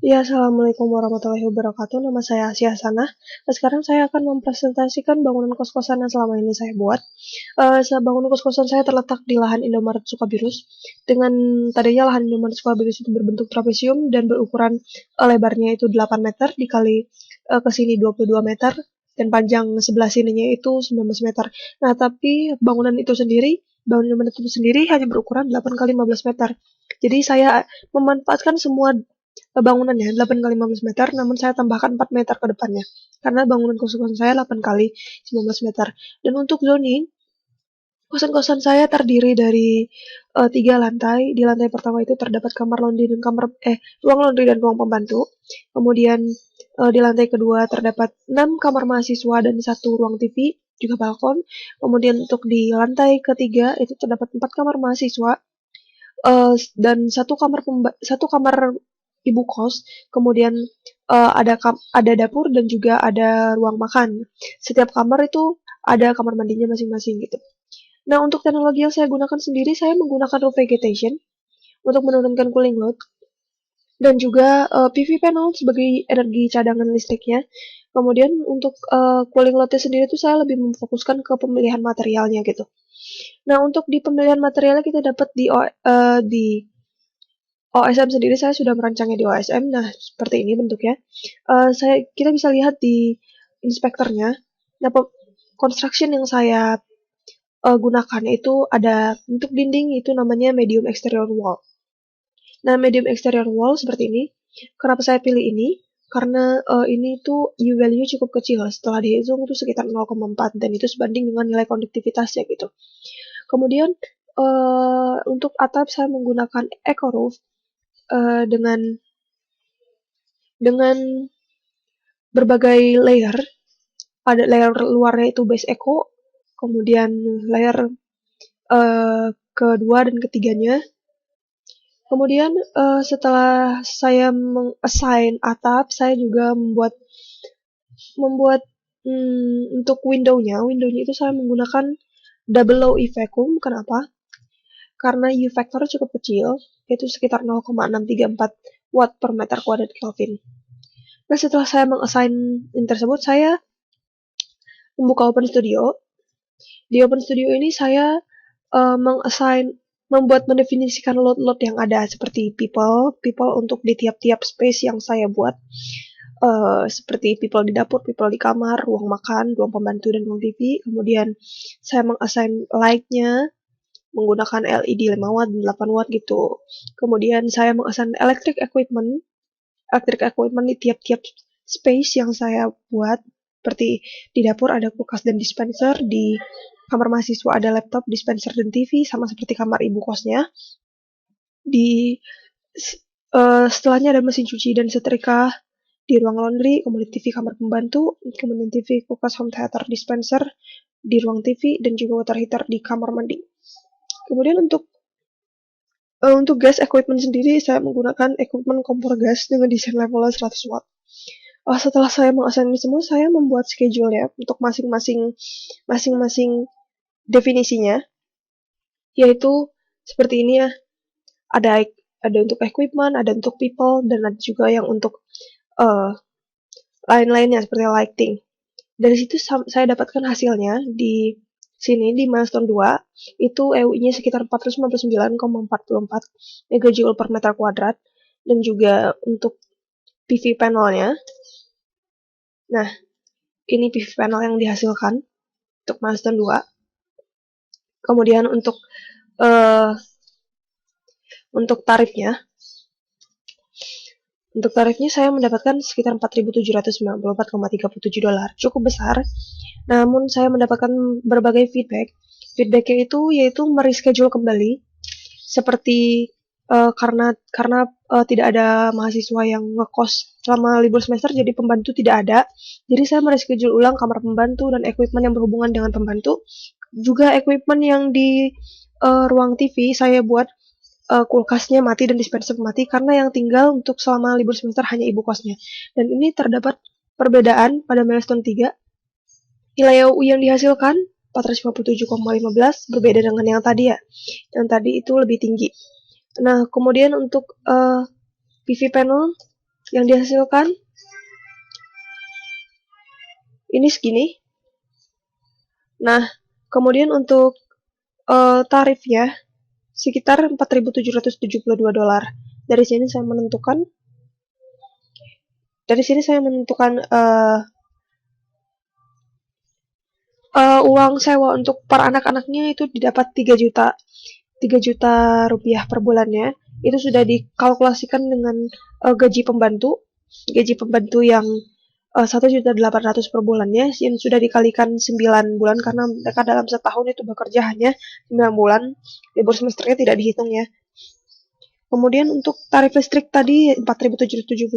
Ya, Assalamualaikum warahmatullahi wabarakatuh. Nama saya Asia Hasanah. Nah, sekarang saya akan mempresentasikan bangunan kos-kosan yang selama ini saya buat. Bangunan kos-kosan saya terletak di lahan Indomaret Sukabirus. Dengan tadinya lahan Indomaret Sukabirus itu berbentuk trapesium dan berukuran lebarnya itu 8 meter dikali ke sini 22 meter dan panjang sebelah sininya itu 19 meter. Nah, tapi bangunan Indomaret itu sendiri hanya berukuran 8 kali 15 meter. Jadi saya memanfaatkan semua bangunannya 8 kali 15 meter, namun saya tambahkan 4 meter ke depannya. Karena bangunan kos-kosan saya 8 kali 19 meter. Dan untuk zoning, kosan-kosan saya terdiri dari 3 lantai. Di lantai pertama itu terdapat kamar laundry dan ruang laundry dan ruang pembantu. Kemudian di lantai kedua terdapat 6 kamar mahasiswa dan 1 ruang TV, juga balkon. Kemudian untuk di lantai ketiga itu terdapat 4 kamar mahasiswa dan satu kamar ibu kos, kemudian ada dapur dan juga ada ruang makan. Setiap kamar itu ada kamar mandinya masing-masing gitu. Nah, untuk teknologi yang saya gunakan sendiri, saya menggunakan roof vegetation untuk menurunkan cooling load dan juga PV panel sebagai energi cadangan listriknya. Kemudian untuk cooling load-nya sendiri itu saya lebih memfokuskan ke pemilihan materialnya gitu. Nah, untuk di pemilihan materialnya kita dapat di OSM sendiri saya sudah merancangnya di OSM. Nah, seperti ini bentuknya. Kita bisa lihat di inspektornya. Nah, construction yang saya gunakan itu ada untuk dinding itu namanya medium exterior wall. Nah, medium exterior wall seperti ini. Kenapa saya pilih ini? Karena ini tuh U value cukup kecil. Setelah dihitung itu sekitar 0,4 dan itu sebanding dengan nilai konduktivitasnya gitu. Kemudian untuk atap saya menggunakan eco roof dengan berbagai layer. Ada layer luarnya itu base eco, kemudian layer kedua dan ketiganya. Kemudian setelah saya meng-assign atap, saya juga membuat untuk windownya itu saya menggunakan double low E vacuum. Kenapa? Karena U factor cukup kecil, yaitu sekitar 0,634 watt per meter kuadrat Kelvin. Nah, setelah saya meng-assign ini tersebut, saya membuka Open Studio. Di Open Studio ini saya mendefinisikan load-load yang ada seperti people untuk di tiap-tiap space yang saya buat. Seperti people di dapur, people di kamar, ruang makan, ruang pembantu, dan ruang TV. Kemudian saya meng-assign light-nya menggunakan LED 5 watt dan 8 watt gitu. Kemudian saya meng-assign electric equipment di tiap-tiap space yang saya buat. Seperti di dapur ada kulkas dan dispenser, di kamar mahasiswa ada laptop, dispenser, dan TV, sama seperti kamar ibu kosnya. Setelahnya ada mesin cuci dan setrika di ruang laundry, kemudian TV kamar pembantu, kemudian TV, kulkas, home theater, dispenser di ruang TV, dan juga water heater di kamar mandi. Kemudian untuk gas equipment sendiri, saya menggunakan equipment kompor gas dengan desain levelnya 100 watt. Setelah saya mengassign ini semua, saya membuat schedule ya untuk masing-masing definisinya, yaitu seperti ini ya. Ada untuk equipment, ada untuk people, dan ada juga yang untuk lain-lainnya seperti lighting. Dari situ saya dapatkan hasilnya di sini di milestone 2 itu EUI-nya sekitar 459,44 megajoule per meter kuadrat, dan juga untuk PV panelnya. Nah, ini PV panel yang dihasilkan untuk milestone 2. Kemudian untuk tarifnya saya mendapatkan sekitar 4.794,37 dolar. Cukup besar. Namun saya mendapatkan berbagai feedback. Feedbacknya itu yaitu mereschedule kembali, seperti karena tidak ada mahasiswa yang ngekos selama libur semester, jadi pembantu tidak ada. Jadi saya mereschedule ulang kamar pembantu dan equipment yang berhubungan dengan pembantu. Juga equipment yang di ruang TV saya buat kulkasnya mati dan dispenser mati, karena yang tinggal untuk selama libur semester hanya ibu kosnya. Dan ini terdapat perbedaan pada milestone 3. Nilai UI yang dihasilkan 457,15 berbeda dengan yang tadi ya. Yang tadi itu lebih tinggi. Nah, kemudian untuk PV panel Yang dihasilkan ini segini. Nah, kemudian untuk tarifnya sekitar $4.772. Dari sini saya menentukan uang sewa untuk per anak-anaknya itu didapat 3 juta rupiah per bulannya. Itu sudah dikalkulasikan dengan gaji pembantu yang 1.800.000 per bulannya, yang sudah dikalikan 9 bulan karena mereka dalam setahun itu bekerja hanya 9 bulan, libur semesternya tidak dihitung ya. Kemudian untuk tarif listrik tadi $4.772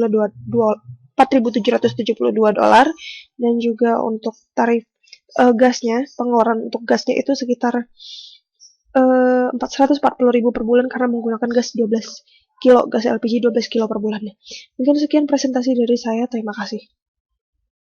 dan juga untuk tarif gasnya, pengeluaran untuk gasnya itu sekitar 440.000 per bulan karena menggunakan gas 12 kilo, gas LPG 12 kilo per bulannya. Mungkin sekian presentasi dari saya, terima kasih.